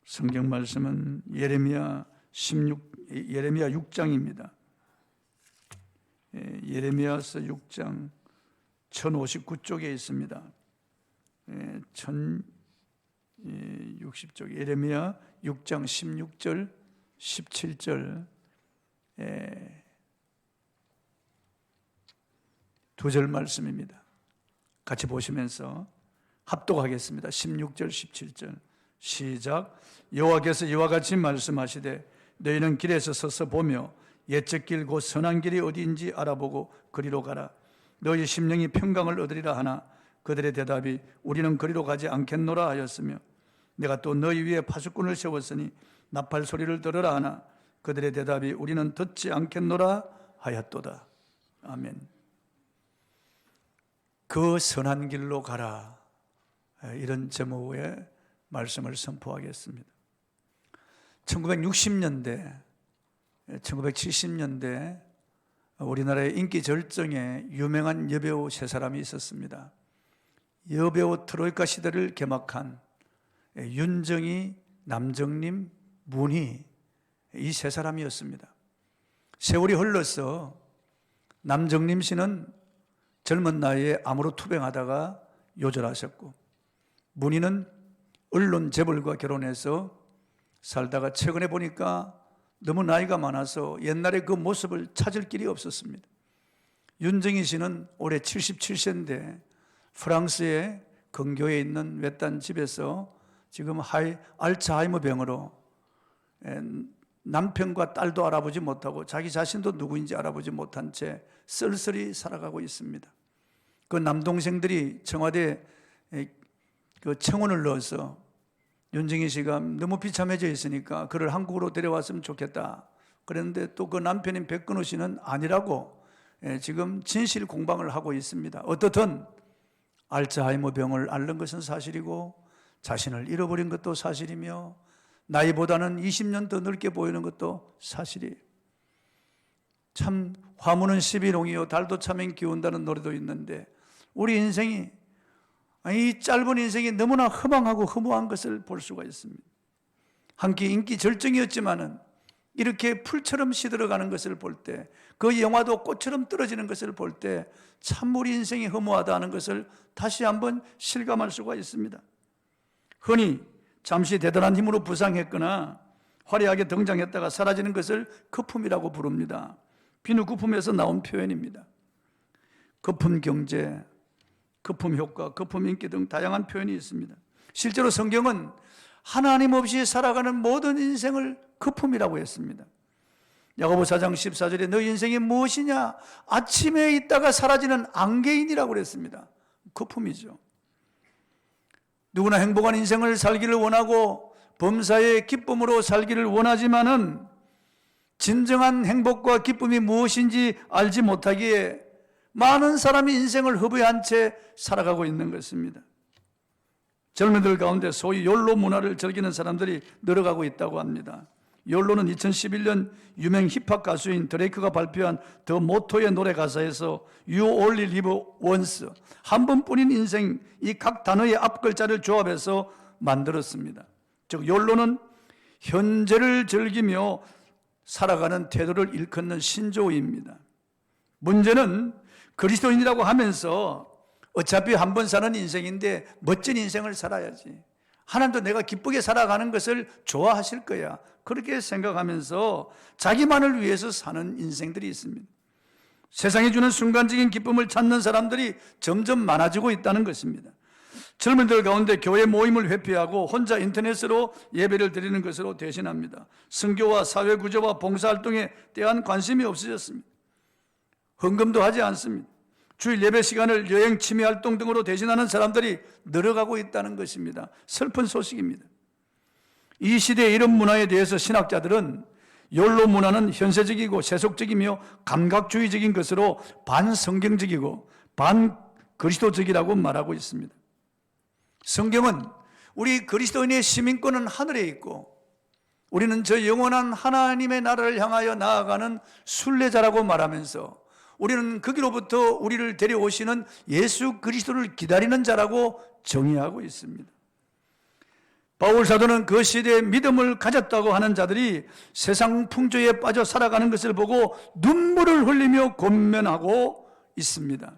성경 말씀은 예레미야 6장입니다. 예레미야서 6장 1059쪽에 있습니다. 1060쪽 예레미야 6장 16절 17절 두 절 말씀입니다. 같이 보시면서 합독하겠습니다. 16절 17절 시작. 여호와께서 이와 같이 말씀하시되 너희는 길에서 서서 보며 옛적 길 곧 선한 길이 어디인지 알아보고 그리로 가라. 너희 심령이 평강을 얻으리라 하나 그들의 대답이 우리는 그리로 가지 않겠노라 하였으며 내가 또 너희 위에 파수꾼을 세웠으니 나팔 소리를 들으라 하나 그들의 대답이 우리는 듣지 않겠노라 하였도다. 아멘. 그 선한 길로 가라, 이런 제목의 말씀을 선포하겠습니다. 1960년대, 1970년대 우리나라의 인기 절정에 유명한 여배우 세 사람이 있었습니다. 여배우 트로이카 시대를 개막한 윤정희, 남정림, 문희, 이 세 사람이었습니다. 세월이 흘러서 남정림 씨는 젊은 나이에 암으로 투병하다가 요절하셨고, 문희는 언론 재벌과 결혼해서 살다가 최근에 보니까 너무 나이가 많아서 옛날에 그 모습을 찾을 길이 없었습니다. 윤정희 씨는 올해 77세인데 프랑스의 근교에 있는 외딴 집에서 지금 알츠하이머 병으로 남편과 딸도 알아보지 못하고 자기 자신도 누구인지 알아보지 못한 채 쓸쓸히 살아가고 있습니다. 그 남동생들이 청와대 그 청원을 넣어서 윤정희 씨가 너무 비참해져 있으니까 그를 한국으로 데려왔으면 좋겠다 그랬는데 또 그 남편인 백근호 씨는 아니라고 지금 진실 공방을 하고 있습니다. 어떻든 알츠하이머 병을 앓는 것은 사실이고 자신을 잃어버린 것도 사실이며 나이보다는 20년 더 늙게 보이는 것도 사실이에요. 참 화무는 11홍이요 달도 참행 기운다는 노래도 있는데 우리 인생이, 이 짧은 인생이 너무나 허망하고 허무한 것을 볼 수가 있습니다. 한때 인기 절정이었지만은 이렇게 풀처럼 시들어가는 것을 볼 때, 그 영화도 꽃처럼 떨어지는 것을 볼 때 참 우리 인생이 허무하다는 것을 다시 한번 실감할 수가 있습니다. 흔히 잠시 대단한 힘으로 부상했거나 화려하게 등장했다가 사라지는 것을 거품이라고 부릅니다. 비누 거품에서 나온 표현입니다. 거품 경제, 거품 효과, 거품 인기 등 다양한 표현이 있습니다. 실제로 성경은 하나님 없이 살아가는 모든 인생을 거품이라고 했습니다. 야고보 4장 14절에 너 인생이 무엇이냐? 아침에 있다가 사라지는 안개인이라고 그랬습니다. 거품이죠. 누구나 행복한 인생을 살기를 원하고 범사의 기쁨으로 살기를 원하지만은 진정한 행복과 기쁨이 무엇인지 알지 못하기에 많은 사람이 인생을 허비한 채 살아가고 있는 것입니다. 젊은이들 가운데 소위 욜로 문화를 즐기는 사람들이 늘어가고 있다고 합니다. 욜로는 2011년 유명 힙합 가수인 드레이크가 발표한 더 모토의 노래 가사에서 You only live once, 한 번뿐인 인생, 이 각 단어의 앞 글자를 조합해서 만들었습니다. 즉 욜로는 현재를 즐기며 살아가는 태도를 일컫는 신조어입니다. 문제는 그리스도인이라고 하면서 어차피 한 번 사는 인생인데 멋진 인생을 살아야지, 하나님도 내가 기쁘게 살아가는 것을 좋아하실 거야, 그렇게 생각하면서 자기만을 위해서 사는 인생들이 있습니다. 세상이 주는 순간적인 기쁨을 찾는 사람들이 점점 많아지고 있다는 것입니다. 젊은이들 가운데 교회 모임을 회피하고 혼자 인터넷으로 예배를 드리는 것으로 대신합니다. 선교와 사회구조와 봉사활동에 대한 관심이 없어졌습니다. 헌금도 하지 않습니다. 주일 예배 시간을 여행, 취미활동 등으로 대신하는 사람들이 늘어가고 있다는 것입니다. 슬픈 소식입니다. 이 시대의 이런 문화에 대해서 신학자들은 욜로 문화는 현세적이고 세속적이며 감각주의적인 것으로 반성경적이고 반그리스도적이라고 말하고 있습니다. 성경은 우리 그리스도인의 시민권은 하늘에 있고 우리는 저 영원한 하나님의 나라를 향하여 나아가는 순례자라고 말하면서 우리는 거기로부터 우리를 데려오시는 예수 그리스도를 기다리는 자라고 정의하고 있습니다. 바울 사도는 그 시대에 믿음을 가졌다고 하는 자들이 세상 풍조에 빠져 살아가는 것을 보고 눈물을 흘리며 권면하고 있습니다.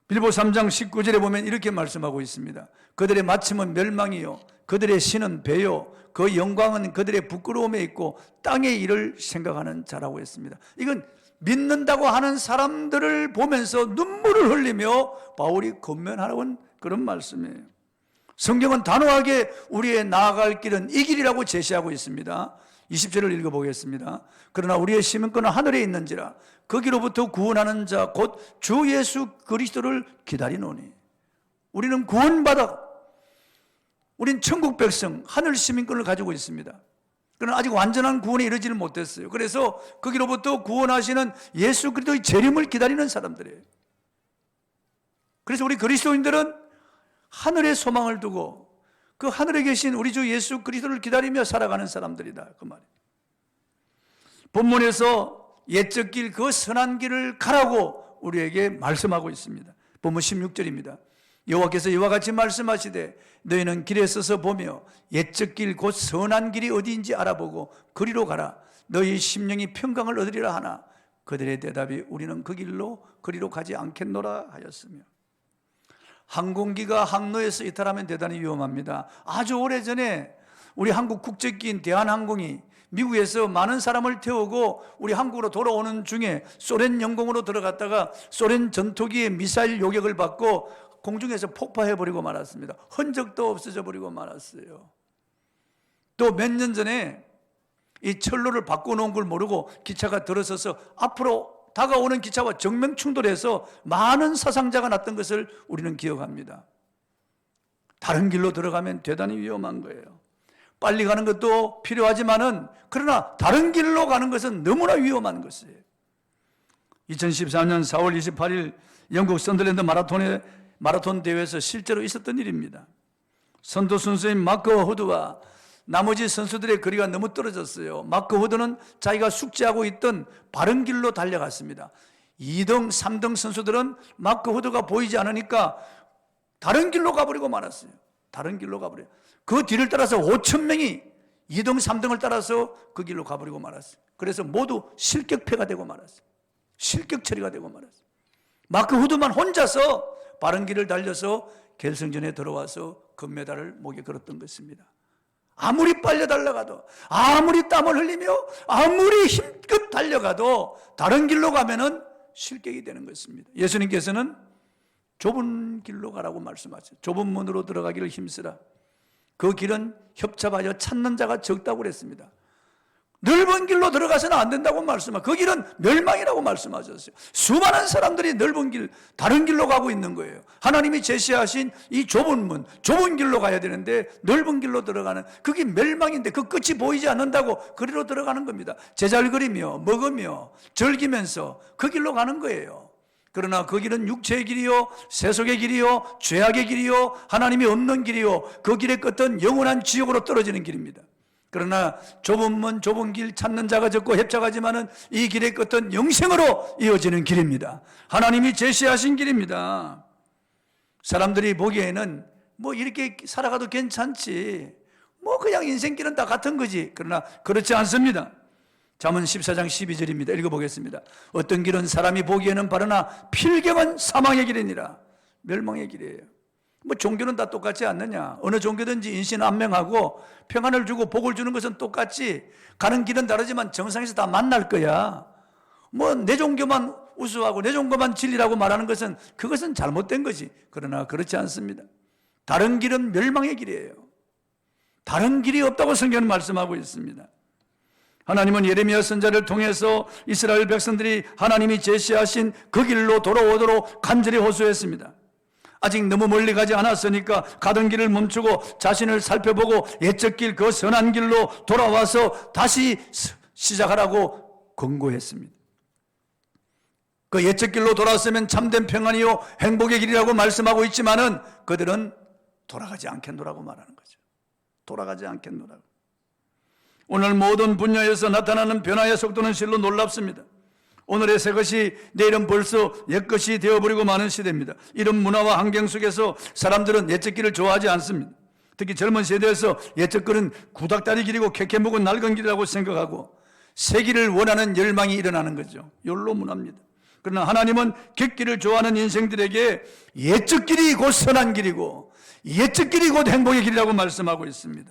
빌보 3장 19절에 보면 이렇게 말씀하고 있습니다. 그들의 마침은 멸망이요 그들의 신은 배요 그 영광은 그들의 부끄러움에 있고 땅의 일을 생각하는 자라고 했습니다. 이건 믿는다고 하는 사람들을 보면서 눈물을 흘리며 바울이 권면하는 그런 말씀이에요. 성경은 단호하게 우리의 나아갈 길은 이 길이라고 제시하고 있습니다. 20절을 읽어보겠습니다. 그러나 우리의 시민권은 하늘에 있는지라 거기로부터 구원하는 자 곧 주 예수 그리스도를 기다리노니. 우리는 구원받아 우린 천국 백성 하늘 시민권을 가지고 있습니다. 그러나 아직 완전한 구원에 이르지를 못했어요. 그래서 거기로부터 구원하시는 예수 그리스도의 재림을 기다리는 사람들이에요. 그래서 우리 그리스도인들은 하늘에 소망을 두고 그 하늘에 계신 우리 주 예수 그리스도를 기다리며 살아가는 사람들이다 그 말이에요. 본문에서 옛적 길 그 선한 길을 가라고 우리에게 말씀하고 있습니다. 본문 16절입니다. 여호와께서 이와 같이 말씀하시되 너희는 길에 서서 보며 옛적 길 곧 선한 길이 어디인지 알아보고 그리로 가라. 너희 심령이 평강을 얻으리라 하나 그들의 대답이 우리는 그 길로 그리로 가지 않겠노라 하였으며. 항공기가 항로에서 이탈하면 대단히 위험합니다. 아주 오래전에 우리 한국 국적기인 대한항공이 미국에서 많은 사람을 태우고 우리 한국으로 돌아오는 중에 소련 영공으로 들어갔다가 소련 전투기의 미사일 요격을 받고 공중에서 폭파해버리고 말았습니다. 흔적도 없어져 버리고 말았어요. 또 몇 년 전에 이 철로를 바꿔놓은 걸 모르고 기차가 들어서서 앞으로 다가오는 기차와 정면 충돌해서 많은 사상자가 났던 것을 우리는 기억합니다. 다른 길로 들어가면 대단히 위험한 거예요. 빨리 가는 것도 필요하지만은 그러나 다른 길로 가는 것은 너무나 위험한 것이에요. 2014년 4월 28일 영국 선더랜드 마라톤 대회에서 실제로 있었던 일입니다. 선두 선수인 마크 호드와 나머지 선수들의 거리가 너무 떨어졌어요. 마크 호드는 자기가 숙지하고 있던 바른 길로 달려갔습니다. 2등, 3등 선수들은 마크 호드가 보이지 않으니까 다른 길로 가버리고 말았어요. 다른 길로 가버려요. 그 뒤를 따라서 5천 명이 2등, 3등을 따라서 그 길로 가버리고 말았어요. 그래서 모두 실격패가 되고 말았어요. 실격 처리가 되고 말았어요. 마크 호드만 혼자서 바른 길을 달려서 결승전에 들어와서 금메달을 목에 걸었던 것입니다. 아무리 빨려 달려가도, 아무리 땀을 흘리며, 아무리 힘껏 달려가도 다른 길로 가면은 실격이 되는 것입니다. 예수님께서는 좁은 길로 가라고 말씀하셨어요. 좁은 문으로 들어가기를 힘쓰라. 그 길은 협잡하여 찾는 자가 적다고 그랬습니다. 넓은 길로 들어가서는 안 된다고 말씀하셨어요. 그 길은 멸망이라고 말씀하셨어요. 수많은 사람들이 넓은 길, 다른 길로 가고 있는 거예요. 하나님이 제시하신 이 좁은 문, 좁은 길로 가야 되는데 넓은 길로 들어가는 그게 멸망인데 그 끝이 보이지 않는다고 그리로 들어가는 겁니다. 제잘거리며 먹으며 즐기면서 그 길로 가는 거예요. 그러나 그 길은 육체의 길이요, 세속의 길이요, 죄악의 길이요, 하나님이 없는 길이요, 그 길의 끝은 영원한 지옥으로 떨어지는 길입니다. 그러나 좁은 문, 좁은 길 찾는 자가 적고 협착하지만은 이 길의 끝은 영생으로 이어지는 길입니다. 하나님이 제시하신 길입니다. 사람들이 보기에는 뭐 이렇게 살아가도 괜찮지, 뭐 그냥 인생길은 다 같은 거지. 그러나 그렇지 않습니다. 잠언 14장 12절입니다. 읽어보겠습니다. 어떤 길은 사람이 보기에는 바르나 필경은 사망의 길이니라. 멸망의 길이에요. 뭐 종교는 다 똑같지 않느냐? 어느 종교든지 인신안명하고 평안을 주고 복을 주는 것은 똑같지. 가는 길은 다르지만 정상에서 다 만날 거야. 뭐 내 종교만 우수하고 내 종교만 진리라고 말하는 것은 그것은 잘못된 거지. 그러나 그렇지 않습니다. 다른 길은 멸망의 길이에요. 다른 길이 없다고 성경은 말씀하고 있습니다. 하나님은 예레미야 선지자를 통해서 이스라엘 백성들이 하나님이 제시하신 그 길로 돌아오도록 간절히 호소했습니다. 아직 너무 멀리 가지 않았으니까 가던 길을 멈추고 자신을 살펴보고 옛적 길 그 선한 길로 돌아와서 다시 시작하라고 권고했습니다. 그 옛적 길로 돌아왔으면 참된 평안이요 행복의 길이라고 말씀하고 있지만은 그들은 돌아가지 않겠노라고 말하는 거죠. 돌아가지 않겠노라고. 오늘 모든 분야에서 나타나는 변화의 속도는 실로 놀랍습니다. 오늘의 새 것이 내일은 벌써 옛 것이 되어버리고 마는 시대입니다. 이런 문화와 환경 속에서 사람들은 옛적 길을 좋아하지 않습니다. 특히 젊은 세대에서 옛적 길은 구닥다리 길이고 캐캐묵은 낡은 길이라고 생각하고 새 길을 원하는 열망이 일어나는 거죠. 욜로 문화입니다. 그러나 하나님은 객길을 좋아하는 인생들에게 옛적 길이 곧 선한 길이고 옛적 길이 곧 행복의 길이라고 말씀하고 있습니다.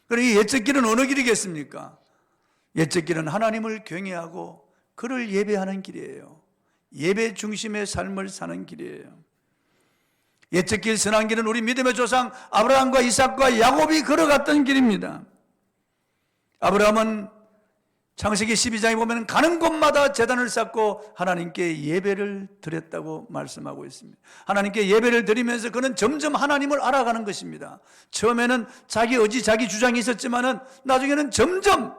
그러니 옛적 길은 어느 길이겠습니까? 옛적 길은 하나님을 경외하고 그를 예배하는 길이에요. 예배 중심의 삶을 사는 길이에요. 옛적 길 선한 길은 우리 믿음의 조상 아브라함과 이삭과 야곱이 걸어갔던 길입니다. 아브라함은 창세기 12장에 보면 가는 곳마다 제단을 쌓고 하나님께 예배를 드렸다고 말씀하고 있습니다. 하나님께 예배를 드리면서 그는 점점 하나님을 알아가는 것입니다. 처음에는 자기 의지, 자기 주장이 있었지만은 나중에는 점점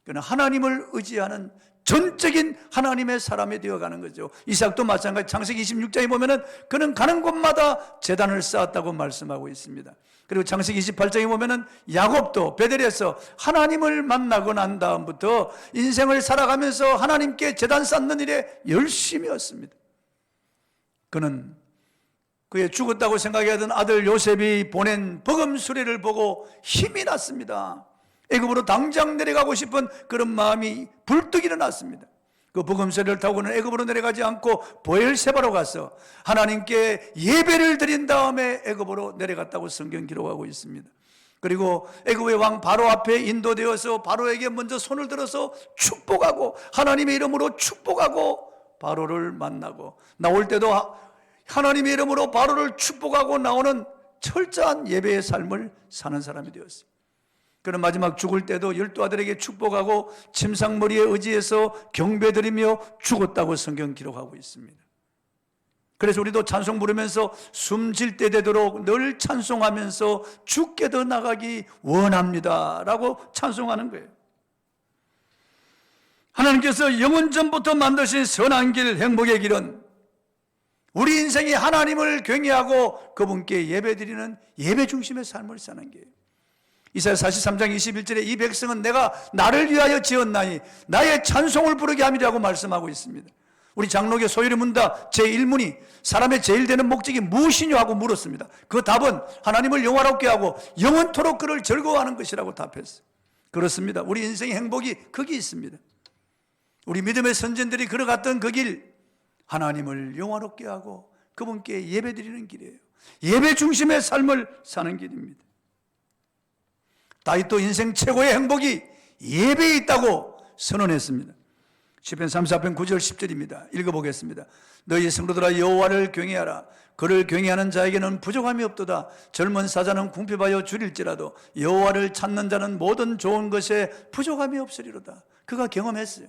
그는 하나님을 의지하는 전적인 하나님의 사람이 되어가는 거죠. 이삭도 마찬가지. 창세기 26장에 보면은 그는 가는 곳마다 제단을 쌓았다고 말씀하고 있습니다. 그리고 창세기 28장에 보면은 야곱도 베델에서 하나님을 만나고 난 다음부터 인생을 살아가면서 하나님께 제단 쌓는 일에 열심이었습니다. 그는 그의 죽었다고 생각하던 아들 요셉이 보낸 버금 수레를 보고 힘이 났습니다. 애굽으로 당장 내려가고 싶은 그런 마음이 불뚝 일어났습니다. 그 버금수레를 타고는 애굽으로 내려가지 않고 보엘세바로 가서 하나님께 예배를 드린 다음에 애굽으로 내려갔다고 성경 기록하고 있습니다. 그리고 애굽의 왕 바로 앞에 인도되어서 바로에게 먼저 손을 들어서 축복하고 하나님의 이름으로 축복하고 바로를 만나고 나올 때도 하나님의 이름으로 바로를 축복하고 나오는 철저한 예배의 삶을 사는 사람이 되었습니다. 그는 마지막 죽을 때도 12아들에게 축복하고 침상머리에 의지해서 경배드리며 죽었다고 성경 기록하고 있습니다. 그래서 우리도 찬송 부르면서 숨질 때 되도록 늘 찬송하면서 주께 더 나가기 원합니다 라고 찬송하는 거예요. 하나님께서 영원전부터 만드신 선한 길, 행복의 길은 우리 인생이 하나님을 경외하고 그분께 예배드리는 예배 중심의 삶을 사는 길이에요. 이사야 43장 21절에 이 백성은 내가 나를 위하여 지었나니 나의 찬송을 부르게 함이라고 말씀하고 있습니다. 우리 장로교 소율이 문답 제1문이 사람의 제일 되는 목적이 무엇이냐 하고 물었습니다. 그 답은 하나님을 영화롭게 하고 영원토록 그를 즐거워하는 것이라고 답했어요. 그렇습니다. 우리 인생의 행복이 거기 있습니다. 우리 믿음의 선전들이 걸어갔던 그 길, 하나님을 영화롭게 하고 그분께 예배드리는 길이에요. 예배 중심의 삶을 사는 길입니다. 다윗도 인생 최고의 행복이 예배에 있다고 선언했습니다. 시편 34편 9절 10절입니다. 읽어보겠습니다. 너희 성도들아 여호와를 경외하라. 그를 경외하는 자에게는 부족함이 없도다. 젊은 사자는 궁핍하여 줄일지라도 여호와를 찾는 자는 모든 좋은 것에 부족함이 없으리로다. 그가 경험했어요.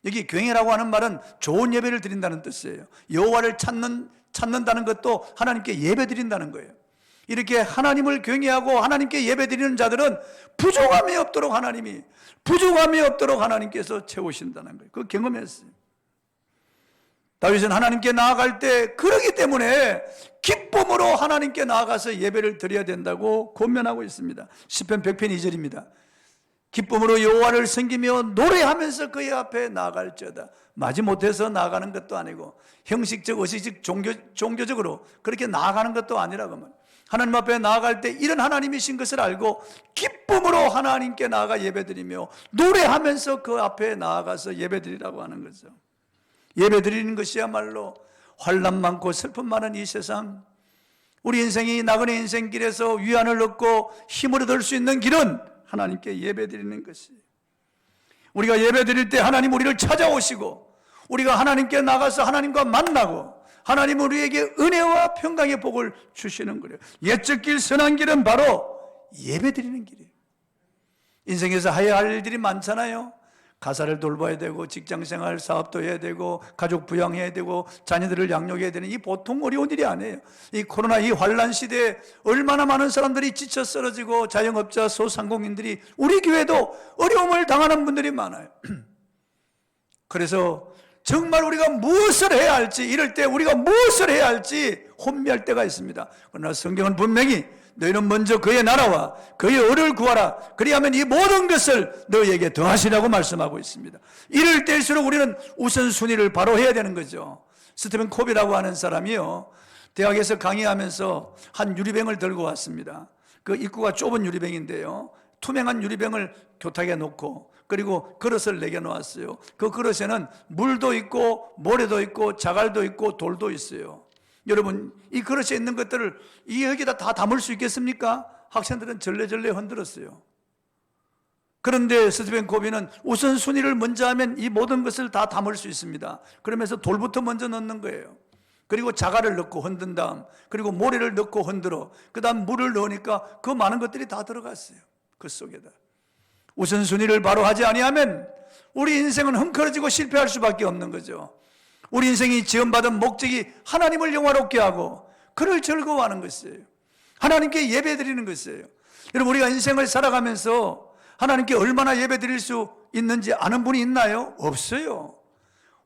여기 경외라고 하는 말은 좋은 예배를 드린다는 뜻이에요. 여호와를 찾는다는 것도 하나님께 예배 드린다는 거예요. 이렇게 하나님을 경외하고 하나님께 예배드리는 자들은 부족함이 없도록 하나님께서 채우신다는 거예요. 그거 경험했어요. 다윗은 하나님께 나아갈 때 그러기 때문에 기쁨으로 하나님께 나아가서 예배를 드려야 된다고 권면하고 있습니다. 시편 100편 2절입니다. 기쁨으로 여호와를 섬기며 노래하면서 그의 앞에 나아갈지어다. 마지못해서 나아가는 것도 아니고 형식적, 의식적, 종교적으로 그렇게 나아가는 것도 아니라고 말이에요. 하나님 앞에 나아갈 때 이런 하나님이신 것을 알고 기쁨으로 하나님께 나아가 예배드리며 노래하면서 그 앞에 나아가서 예배드리라고 하는 거죠. 예배드리는 것이야말로 환난 많고 슬픔 많은 이 세상, 우리 인생이 나그네 인생길에서 위안을 얻고 힘을 얻을 수 있는 길은 하나님께 예배드리는 것이에요. 우리가 예배드릴 때 하나님 우리를 찾아오시고 우리가 하나님께 나가서 하나님과 만나고 하나님 우리에게 은혜와 평강의 복을 주시는 거예요. 옛적 길 선한 길은 바로 예배드리는 길이에요. 인생에서 해야 할 일들이 많잖아요. 가사를 돌봐야 되고 직장생활 사업도 해야 되고 가족 부양해야 되고 자녀들을 양육해야 되는 이 보통 어려운 일이 아니에요. 이 코로나 이 환난 시대에 얼마나 많은 사람들이 지쳐 쓰러지고 자영업자 소상공인들이 우리 교회도 어려움을 당하는 분들이 많아요. 그래서 정말 우리가 무엇을 해야 할지, 이럴 때 우리가 무엇을 해야 할지 혼미할 때가 있습니다. 그러나 성경은 분명히 너희는 먼저 그의 나라와 그의 의를 구하라. 그리하면 이 모든 것을 너희에게 더하시라고 말씀하고 있습니다. 이럴 때일수록 우리는 우선순위를 바로 해야 되는 거죠. 스티븐 코비라고 하는 사람이요, 대학에서 강의하면서 한 유리병을 들고 왔습니다. 그 입구가 좁은 유리병인데요, 투명한 유리병을 교탁에 놓고 그리고 그릇을 내게 놓았어요. 그 그릇에는 물도 있고 모래도 있고 자갈도 있고 돌도 있어요. 여러분, 이 그릇에 있는 것들을 여기다 다 담을 수 있겠습니까? 학생들은 절레절레 흔들었어요. 그런데 스티븐 코비는 우선순위를 먼저 하면 이 모든 것을 다 담을 수 있습니다. 그러면서 돌부터 먼저 넣는 거예요. 그리고 자갈을 넣고 흔든 다음, 그리고 모래를 넣고 흔들어, 그 다음 물을 넣으니까 그 많은 것들이 다 들어갔어요. 그 속에다. 우선순위를 바로 하지 아니하면 우리 인생은 헝클어지고 실패할 수밖에 없는 거죠. 우리 인생이 지원받은 목적이 하나님을 영화롭게 하고 그를 즐거워하는 것이에요. 하나님께 예배드리는 것이에요. 여러분, 우리가 인생을 살아가면서 하나님께 얼마나 예배드릴 수 있는지 아는 분이 있나요? 없어요.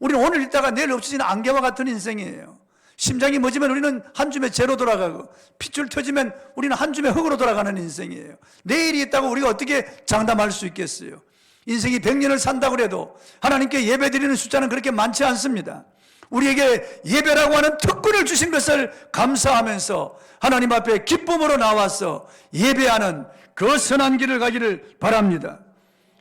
우리는 오늘 있다가 내일 없어지는 안개와 같은 인생이에요. 심장이 멎으면 우리는 한 줌의 재로 돌아가고, 핏줄 터지면 우리는 한 줌의 흙으로 돌아가는 인생이에요. 내일이 있다고 우리가 어떻게 장담할 수 있겠어요? 인생이 100년을 산다고 해도 하나님께 예배드리는 숫자는 그렇게 많지 않습니다. 우리에게 예배라고 하는 특권을 주신 것을 감사하면서 하나님 앞에 기쁨으로 나와서 예배하는 그 선한 길을 가기를 바랍니다.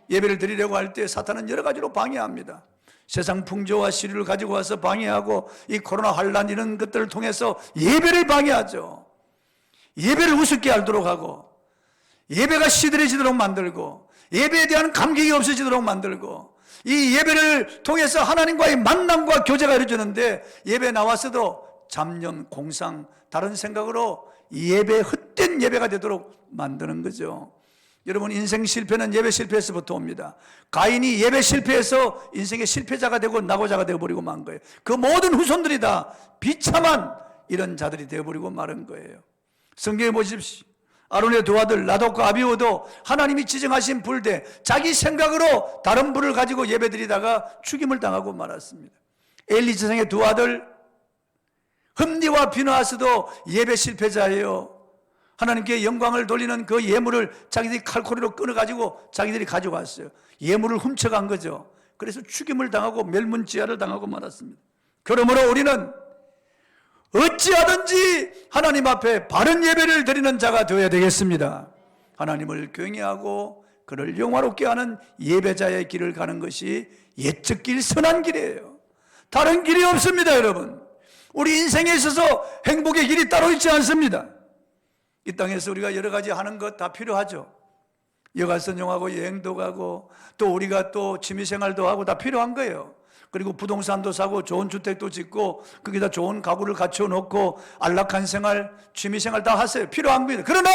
예배를 드리려고 할 때 사탄은 여러 가지로 방해합니다. 세상 풍조와 시류를 가지고 와서 방해하고, 이 코로나 환란 이런 것들을 통해서 예배를 방해하죠. 예배를 우습게 알도록 하고, 예배가 시들해지도록 만들고, 예배에 대한 감격이 없어지도록 만들고, 이 예배를 통해서 하나님과의 만남과 교제가 이루어지는데 예배에 나와서도 잡념, 공상, 다른 생각으로 예배, 헛된 예배가 되도록 만드는 거죠. 여러분, 인생 실패는 예배 실패에서부터 옵니다. 가인이 예배 실패해서 인생의 실패자가 되고 낙오자가 되어버리고 만 거예요. 그 모든 후손들이 다 비참한 이런 자들이 되어버리고 마른 거예요. 성경에 보십시오. 아론의 두 아들 나독과 아비후도 하나님이 지정하신 불대, 자기 생각으로 다른 불을 가지고 예배드리다가 죽임을 당하고 말았습니다. 엘리 제사장의 두 아들 흠니와 비느하스도 예배 실패자예요. 하나님께 영광을 돌리는 그 예물을 자기들이 칼코리로 끊어가지고 자기들이 가져갔어요. 예물을 훔쳐간 거죠. 그래서 죽임을 당하고 멸문지하를 당하고 말았습니다. 그러므로 우리는 어찌하든지 하나님 앞에 바른 예배를 드리는 자가 되어야 되겠습니다. 하나님을 경외하고 그를 영화롭게 하는 예배자의 길을 가는 것이 옛적 길, 선한 길이에요. 다른 길이 없습니다. 여러분, 우리 인생에 있어서 행복의 길이 따로 있지 않습니다. 이 땅에서 우리가 여러 가지 하는 것 다 필요하죠. 여가선용하고 여행도 가고 또 우리가 또 취미생활도 하고 다 필요한 거예요. 그리고 부동산도 사고 좋은 주택도 짓고 거기다 좋은 가구를 갖춰 놓고 안락한 생활, 취미생활 다 하세요. 필요한 겁니다. 그러나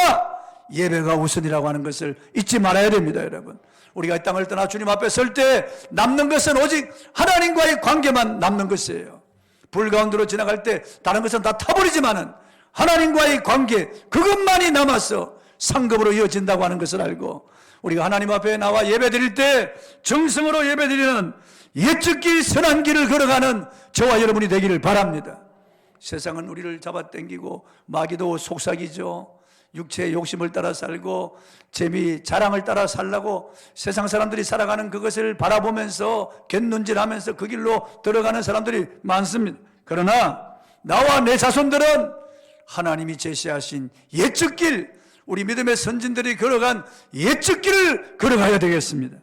예배가 우선이라고 하는 것을 잊지 말아야 됩니다. 여러분, 우리가 이 땅을 떠나 주님 앞에 설 때 남는 것은 오직 하나님과의 관계만 남는 것이에요. 불 가운데로 지나갈 때 다른 것은 다 타버리지만은 하나님과의 관계, 그것만이 남아서 상급으로 이어진다고 하는 것을 알고, 우리가 하나님 앞에 나와 예배드릴 때 정성으로 예배드리는 옛적 길, 선한 길을 걸어가는 저와 여러분이 되기를 바랍니다. 세상은 우리를 잡아당기고 마귀도 속삭이죠. 육체의 욕심을 따라 살고 재미, 자랑을 따라 살라고 세상 사람들이 살아가는 그것을 바라보면서 갯눈질하면서 그 길로 들어가는 사람들이 많습니다. 그러나 나와 내 자손들은 하나님이 제시하신 옛적 길, 우리 믿음의 선진들이 걸어간 옛적 길을 걸어가야 되겠습니다.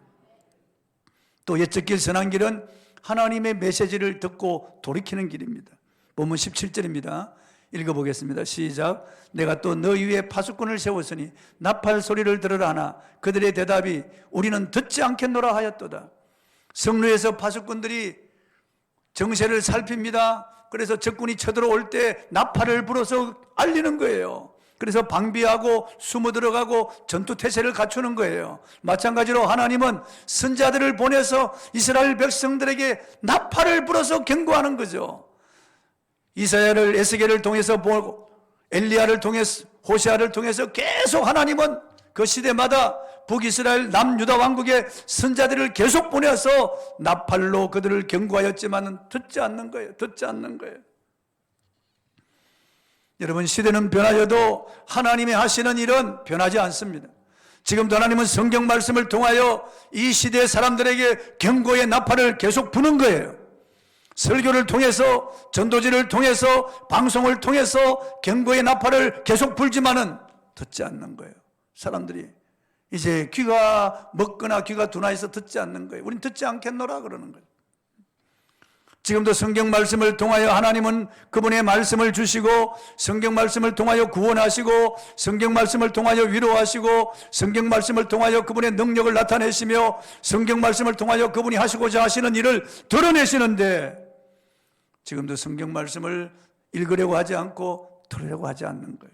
또 옛적 길, 선한 길은 하나님의 메시지를 듣고 돌이키는 길입니다. 본문 17절입니다. 읽어보겠습니다. 시작. 내가 또 너희 위에 파수꾼을 세웠으니 나팔 소리를 들으라 하나 그들의 대답이 우리는 듣지 않겠노라 하였도다. 성루에서 파수꾼들이 정세를 살핍니다. 그래서 적군이 쳐들어올 때 나팔을 불어서 알리는 거예요. 그래서 방비하고 숨어 들어가고 전투태세를 갖추는 거예요. 마찬가지로 하나님은 선자들을 보내서 이스라엘 백성들에게 나팔을 불어서 경고하는 거죠. 이사야를, 에스겔을 통해서 보고 엘리야를 통해서, 호세아를 통해서 계속 하나님은 그 시대마다 북이스라엘 남유다 왕국의 선자들을 계속 보내서 나팔로 그들을 경고하였지만 듣지 않는 거예요. 듣지 않는 거예요. 여러분, 시대는 변하여도 하나님이 하시는 일은 변하지 않습니다. 지금도 하나님은 성경 말씀을 통하여 이 시대의 사람들에게 경고의 나팔을 계속 부는 거예요. 설교를 통해서, 전도지를 통해서, 방송을 통해서 경고의 나팔을 계속 불지만은 듣지 않는 거예요. 사람들이 이제 귀가 먹거나 귀가 둔하 해서 듣지 않는 거예요. 우린 듣지 않겠노라 그러는 거예요. 지금도 성경 말씀을 통하여 하나님은 그분의 말씀을 주시고, 성경 말씀을 통하여 구원하시고, 성경 말씀을 통하여 위로하시고, 성경 말씀을 통하여 그분의 능력을 나타내시며, 성경 말씀을 통하여 그분이 하시고자 하시는 일을 드러내시는데, 지금도 성경 말씀을 읽으려고 하지 않고 들으려고 하지 않는 거예요.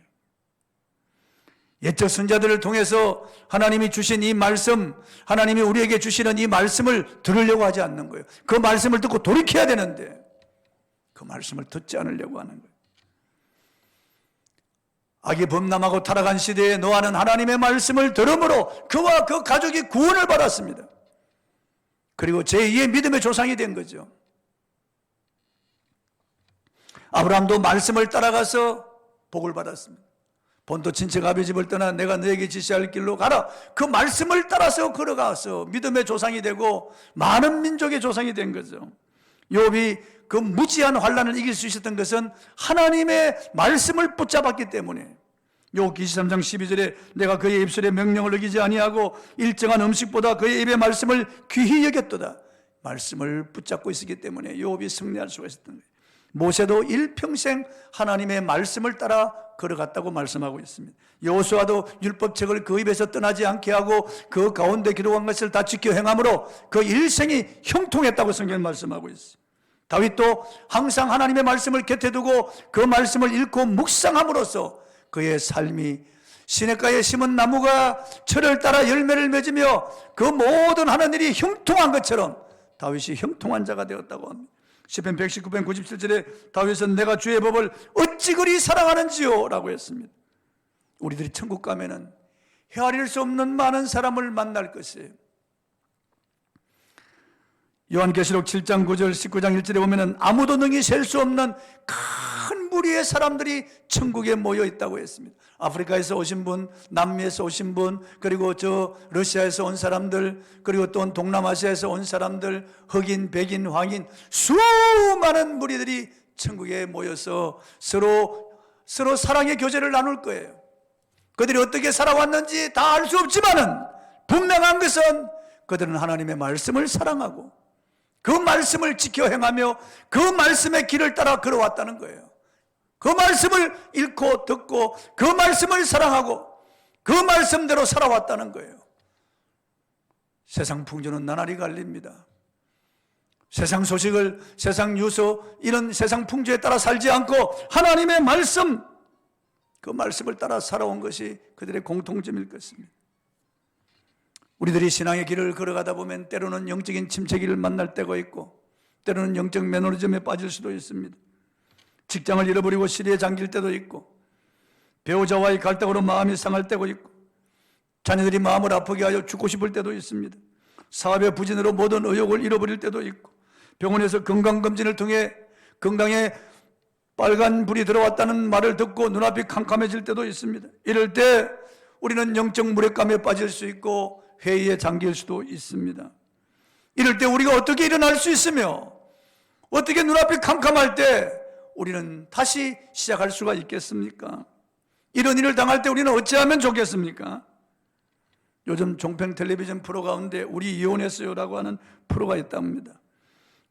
옛적 선자들을 통해서 하나님이 주신 이 말씀, 하나님이 우리에게 주시는 이 말씀을 들으려고 하지 않는 거예요. 그 말씀을 듣고 돌이켜야 되는데 그 말씀을 듣지 않으려고 하는 거예요. 악이 범람하고 타락한 시대에 노아는 하나님의 말씀을 들음으로 그와 그 가족이 구원을 받았습니다. 그리고 제2의 믿음의 조상이 된 거죠. 아브라함도 말씀을 따라가서 복을 받았습니다. 본토 친척 아비 집을 떠나 내가 너에게 지시할 길로 가라. 그 말씀을 따라서 걸어가서 믿음의 조상이 되고 많은 민족의 조상이 된 거죠. 욥이 그 무지한 환난을 이길 수 있었던 것은 하나님의 말씀을 붙잡았기 때문에. 욥기 23장 12절에 내가 그의 입술의 명령을 어기지 아니하고 일정한 음식보다 그의 입의 말씀을 귀히 여겼도다. 말씀을 붙잡고 있었기 때문에 욥이 승리할 수가 있었던 거예요. 모세도 일평생 하나님의 말씀을 따라 걸어갔다고 말씀하고 있습니다. 여호수아도 율법책을 그 입에서 떠나지 않게 하고 그 가운데 기록한 것을 다 지켜 행함으로 그 일생이 형통했다고 성경은 말씀하고 있습니다. 다윗도 항상 하나님의 말씀을 곁에 두고 그 말씀을 읽고 묵상함으로써 그의 삶이 시냇가에 심은 나무가 철을 따라 열매를 맺으며 그 모든 하는 일이 형통한 것처럼 다윗이 형통한 자가 되었다고 합니다. 시편 119편 97절에 다윗은 내가 주의 법을 어찌 그리 사랑하는지요 라고 했습니다. 우리들이 천국 가면은 헤아릴 수 없는 많은 사람을 만날 것이에요. 요한계시록 7장 9절 19장 1절에 보면은 아무도 능히 셀 수 없는 큰 무리의 사람들이 천국에 모여 있다고 했습니다. 아프리카에서 오신 분, 남미에서 오신 분, 그리고 저 러시아에서 온 사람들, 그리고 또 동남아시아에서 온 사람들, 흑인, 백인, 황인, 수많은 무리들이 천국에 모여서 서로 사랑의 교제를 나눌 거예요. 그들이 어떻게 살아왔는지 다 알 수 없지만은 분명한 것은 그들은 하나님의 말씀을 사랑하고 그 말씀을 지켜 행하며 그 말씀의 길을 따라 걸어왔다는 거예요. 그 말씀을 읽고 듣고 그 말씀을 사랑하고 그 말씀대로 살아왔다는 거예요. 세상 풍조는 나날이 갈립니다. 세상 소식을, 세상 뉴스, 이런 세상 풍조에 따라 살지 않고 하나님의 말씀, 그 말씀을 따라 살아온 것이 그들의 공통점일 것입니다. 우리들이 신앙의 길을 걸어가다 보면 때로는 영적인 침체기를 만날 때가 있고 때로는 영적 매너리즘에 빠질 수도 있습니다. 직장을 잃어버리고 시리에 잠길 때도 있고 배우자와의 갈등으로 마음이 상할 때도 있고 자녀들이 마음을 아프게 하여 죽고 싶을 때도 있습니다. 사업의 부진으로 모든 의욕을 잃어버릴 때도 있고 병원에서 건강검진을 통해 건강에 빨간 불이 들어왔다는 말을 듣고 눈앞이 캄캄해질 때도 있습니다. 이럴 때 우리는 영적 무력감에 빠질 수 있고 회의에 잠길 수도 있습니다. 이럴 때 우리가 어떻게 일어날 수 있으며 어떻게 눈앞이 캄캄할 때 우리는 다시 시작할 수가 있겠습니까? 이런 일을 당할 때 우리는 어찌하면 좋겠습니까? 요즘 종편 텔레비전 프로 가운데 우리 이혼했어요 라고 하는 프로가 있답니다.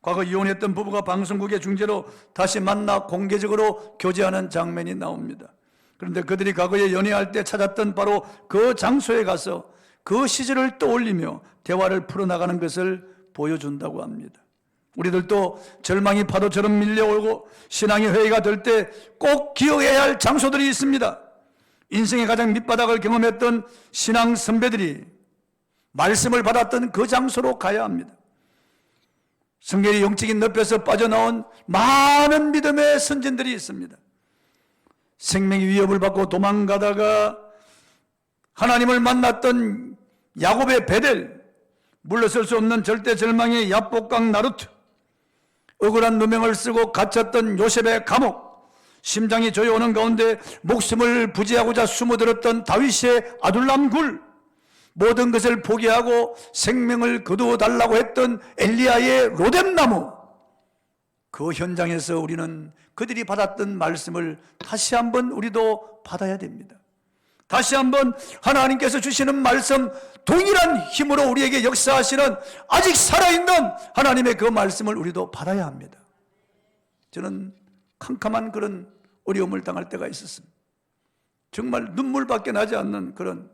과거 이혼했던 부부가 방송국의 중재로 다시 만나 공개적으로 교제하는 장면이 나옵니다. 그런데 그들이 과거에 연애할 때 찾았던 바로 그 장소에 가서 그 시절을 떠올리며 대화를 풀어나가는 것을 보여준다고 합니다. 우리들도 절망이 파도처럼 밀려오고 신앙의 회의가 될 때 꼭 기억해야 할 장소들이 있습니다. 인생의 가장 밑바닥을 경험했던 신앙 선배들이 말씀을 받았던 그 장소로 가야 합니다. 성경의 영적인 늪에서 빠져나온 많은 믿음의 선진들이 있습니다. 생명의 위협을 받고 도망가다가 하나님을 만났던 야곱의 베델, 물러설 수 없는 절대 절망의 야복강 나루트, 억울한 누명을 쓰고 갇혔던 요셉의 감옥, 심장이 조여오는 가운데 목숨을 부지하고자 숨어들었던 다윗의 아둘람 굴, 모든 것을 포기하고 생명을 거두어달라고 했던 엘리야의 로뎀나무, 그 현장에서 우리는 그들이 받았던 말씀을 다시 한번 우리도 받아야 됩니다. 다시 한번 하나님께서 주시는 말씀, 동일한 힘으로 우리에게 역사하시는 아직 살아있는 하나님의 그 말씀을 우리도 받아야 합니다. 저는 캄캄한 그런 어려움을 당할 때가 있었습니다. 정말 눈물밖에 나지 않는 그런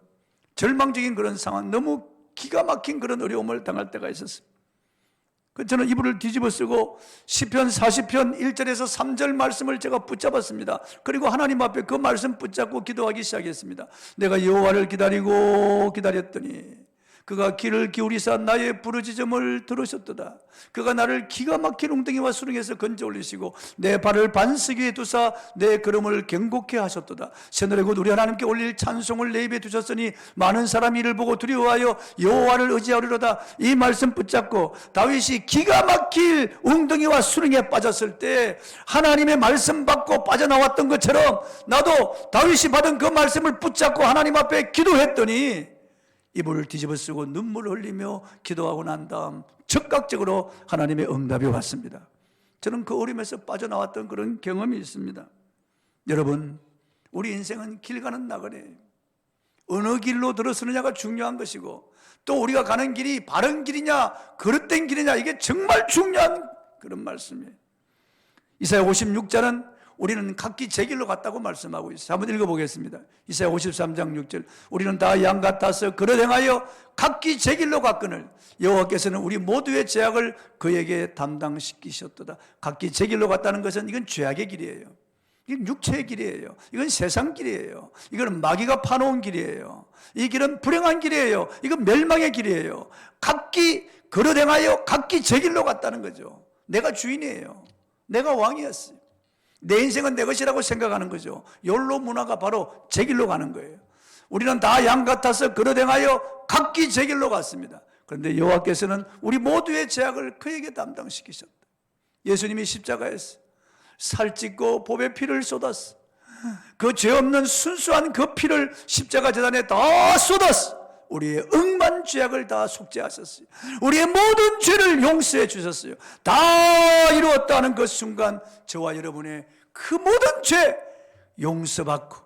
절망적인 그런 상황, 너무 기가 막힌 그런 어려움을 당할 때가 있었습니다. 저는 이불을 뒤집어 쓰고 시편 40편 1절에서 3절 말씀을 제가 붙잡았습니다. 그리고 하나님 앞에 그 말씀 붙잡고 기도하기 시작했습니다. 내가 여호와를 기다리고 기다렸더니 그가 귀를 기울이사 나의 부르짖음을 들으셨도다. 그가 나를 기가 막힌 웅덩이와 수렁에서 건져 올리시고 내 발을 반석 위에 두사 내 걸음을 견고케 하셨도다. 새노래 곧 우리 하나님께 올릴 찬송을 내 입에 두셨으니 많은 사람이 이를 보고 두려워하여 여호와를 의지하리로다. 이 말씀 붙잡고 다윗이 기가 막힐 웅덩이와 수렁에 빠졌을 때 하나님의 말씀 받고 빠져나왔던 것처럼 나도 다윗이 받은 그 말씀을 붙잡고 하나님 앞에 기도했더니 이불을 뒤집어 쓰고 눈물을 흘리며 기도하고 난 다음 즉각적으로 하나님의 응답이 왔습니다. 저는 그 어려움에서 빠져나왔던 그런 경험이 있습니다. 여러분, 우리 인생은 길 가는 나그네예요. 어느 길로 들어서느냐가 중요한 것이고 또 우리가 가는 길이 바른 길이냐 그릇된 길이냐 이게 정말 중요한 그런 말씀이에요. 이사야 56장은 우리는 각기 제 길로 갔다고 말씀하고 있어요. 한번 읽어보겠습니다. 이사야 53장 6절 우리는 다 양 같아서 그릇 행하여 각기 제 길로 갔거늘 여호와께서는 우리 모두의 죄악을 그에게 담당시키셨도다. 각기 제 길로 갔다는 것은 이건 죄악의 길이에요. 이건 육체의 길이에요. 이건 세상 길이에요. 이건 마귀가 파놓은 길이에요. 이 길은 불행한 길이에요. 이건 멸망의 길이에요. 각기 그릇 행하여 각기 제 길로 갔다는 거죠. 내가 주인이에요. 내가 왕이었어요. 내 인생은 내 것이라고 생각하는 거죠. 욜로 문화가 바로 제 길로 가는 거예요. 우리는 다 양 같아서 그릇 행하여 각기 제 길로 갔습니다. 그런데 여호와께서는 우리 모두의 죄악을 그에게 담당시키셨다. 예수님이 십자가에서 살찢고 보배 피를 쏟았어. 그 죄 없는 순수한 그 피를 십자가 제단에 다 쏟았어. 우리의 억만 죄악을 다 속죄하셨어요. 우리의 모든 죄를 용서해 주셨어요. 다 이루었다는 그 순간 저와 여러분의 그 모든 죄 용서받고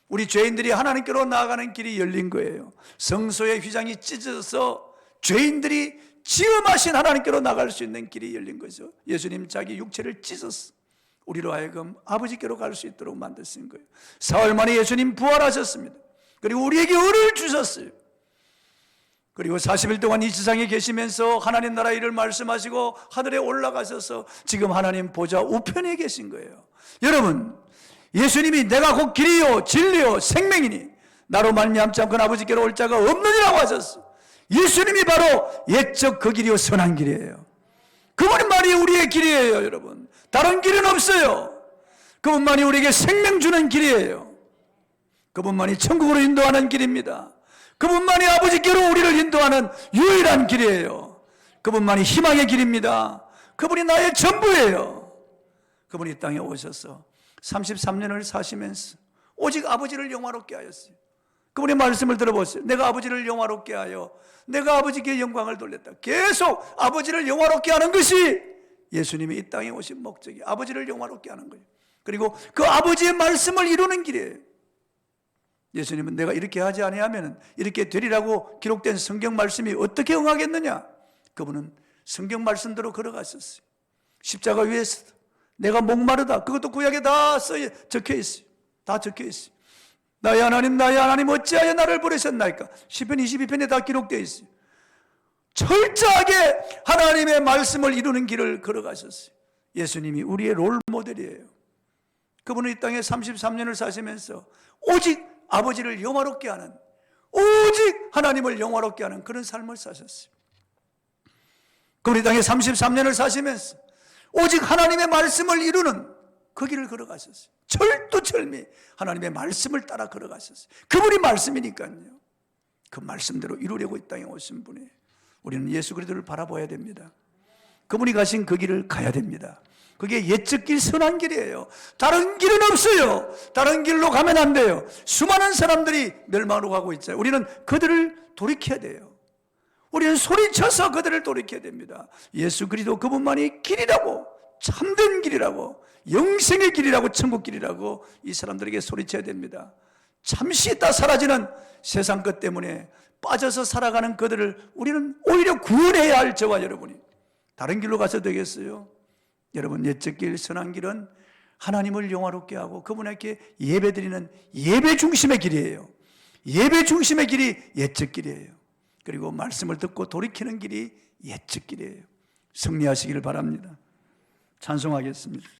우리 죄인들이 하나님께로 나아가는 길이 열린 거예요. 성소의 휘장이 찢어져서 죄인들이 지음하신 하나님께로 나갈 수 있는 길이 열린 거죠. 예수님 자기 육체를 찢었어. 우리로 하여금 아버지께로 갈 수 있도록 만드신 거예요. 사흘 만에 예수님 부활하셨습니다. 그리고 우리에게 의를 주셨어요. 그리고 40일 동안 이 지상에 계시면서 하나님 나라 일을 말씀하시고 하늘에 올라가셔서 지금 하나님 보좌 우편에 계신 거예요. 여러분, 예수님이 내가 곧 길이요 진리요 생명이니 나로 말미암지 않고는 아버지께로 올 자가 없느니라고 하셨어요. 예수님이 바로 옛적 그 길이요 선한 길이에요. 그분만이 우리의 길이에요. 여러분, 다른 길은 없어요. 그분만이 우리에게 생명 주는 길이에요. 그분만이 천국으로 인도하는 길입니다. 그분만이 아버지께로 우리를 인도하는 유일한 길이에요. 그분만이 희망의 길입니다. 그분이 나의 전부예요. 그분이 이 땅에 오셔서 33년을 사시면서 오직 아버지를 영화롭게 하였어요. 그분의 말씀을 들어보세요. 내가 아버지를 영화롭게 하여 내가 아버지께 영광을 돌렸다. 계속 아버지를 영화롭게 하는 것이 예수님이 이 땅에 오신 목적이 아버지를 영화롭게 하는 거예요. 그리고 그 아버지의 말씀을 이루는 길이에요. 예수님은 내가 이렇게 하지 아니하면 이렇게 되리라고 기록된 성경 말씀이 어떻게 응하겠느냐? 그분은 성경 말씀대로 걸어가셨어요. 십자가 위에서 내가 목마르다. 그것도 구약에 다 적혀 있어요. 다 적혀 있어요. 나의 하나님 어찌하여 나를 버리셨나이까? 시편 22편에 다 기록되어 있어요. 철저하게 하나님의 말씀을 이루는 길을 걸어가셨어요. 예수님이 우리의 롤 모델이에요. 그분은 이 땅에 33년을 사시면서 오직 아버지를 영화롭게 하는, 오직 하나님을 영화롭게 하는 그런 삶을 사셨어요. 그분이 땅에 33년을 사시면서 오직 하나님의 말씀을 이루는 그 길을 걸어가셨어요. 철두철미 하나님의 말씀을 따라 걸어가셨어요. 그분이 말씀이니까요. 그 말씀대로 이루려고 이 땅에 오신 분이에요. 우리는 예수 그리스도를 바라봐야 됩니다. 그분이 가신 그 길을 가야 됩니다. 그게 옛적 길 선한 길이에요. 다른 길은 없어요. 다른 길로 가면 안 돼요. 수많은 사람들이 멸망으로 가고 있잖아요. 우리는 그들을 돌이켜야 돼요. 우리는 소리쳐서 그들을 돌이켜야 됩니다. 예수 그리스도 그분만이 길이라고, 참된 길이라고, 영생의 길이라고, 천국 길이라고 이 사람들에게 소리쳐야 됩니다. 잠시 있다 사라지는 세상 것 때문에 빠져서 살아가는 그들을 우리는 오히려 구원해야 할 저와 여러분이 다른 길로 가서 되겠어요? 여러분, 옛적 길, 선한 길은 하나님을 영화롭게 하고 그분에게 예배드리는 예배 중심의 길이에요. 예배 중심의 길이 옛적 길이에요. 그리고 말씀을 듣고 돌이키는 길이 옛적 길이에요. 승리하시기를 바랍니다. 찬송하겠습니다.